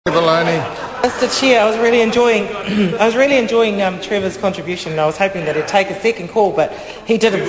Mr. Chair, I was really enjoying Trevor's contribution, and I was hoping that he'd take a second call, but he didn't.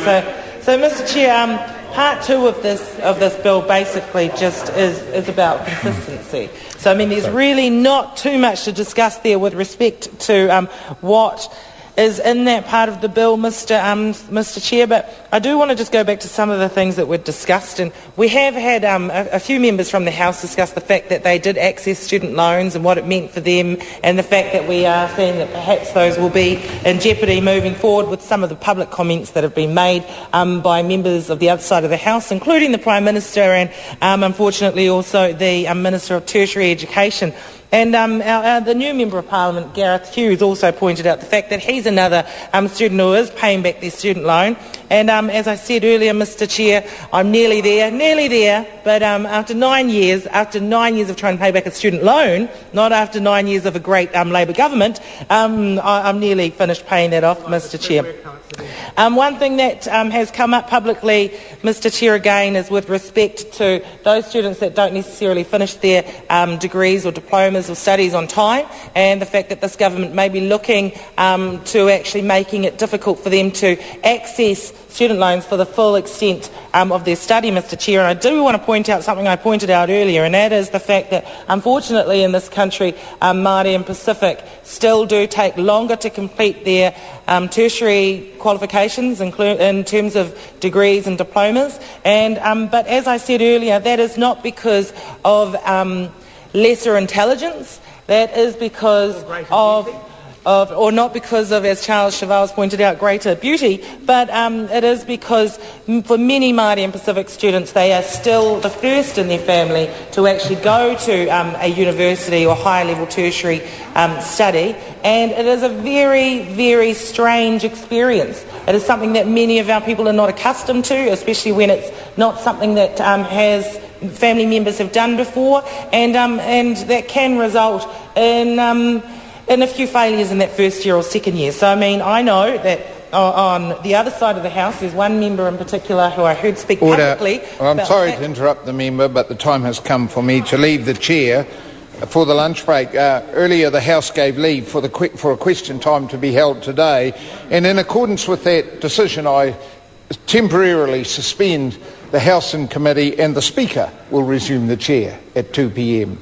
So Mr. Chair, part two of this bill basically just is about consistency. So I mean, there's really not too much to discuss there with respect to what is in that part of the bill, Mr. Chair, but I do want to just go back to some of the things that were discussed, and we have had a few members from the House discuss the fact that they did access student loans and what it meant for them, and the fact that we are seeing that perhaps those will be in jeopardy moving forward with some of the public comments that have been made by members of the other side of the House, including the Prime Minister and unfortunately also the Minister of Tertiary Education. And the new Member of Parliament, Gareth Hughes, also pointed out the fact that he's another student who is paying back their student loan. And as I said earlier, Mr. Chair, I'm nearly there, but after 9 years of trying to pay back a student loan, not after 9 years of a great Labor government, I'm nearly finished paying that off, Mr. Chair. One thing that has come up publicly, Mr. Chair, again, is with respect to those students that don't necessarily finish their degrees or diplomas or studies on time, and the fact that this government may be looking to actually making it difficult for them to access student loans for the full extent of their study, Mr. Chair. And I do want to point out something I pointed out earlier, and that is the fact that, unfortunately, in this country, Māori and Pacific still do take longer to complete their tertiary qualifications in terms of degrees and diplomas. And but as I said earlier, that is not because of lesser intelligence. That is because or not because of, as Charles Cheval's pointed out, greater beauty, but it is because for many Māori and Pacific students, they are still the first in their family to actually go to a university or higher level tertiary study, and it is a very, very strange experience. It is something that many of our people are not accustomed to, especially when it's not something that family members have done before, and that can result in a few failures in that first year or second year. So I mean, I know that on the other side of the House there's one member in particular who I heard speak publicly. I'm sorry to interrupt the member, but the time has come for me to leave the chair for the lunch break. Earlier the House gave leave for a question time to be held today, and in accordance with that decision I temporarily suspend the House in committee, and the Speaker will resume the chair at 2 p.m.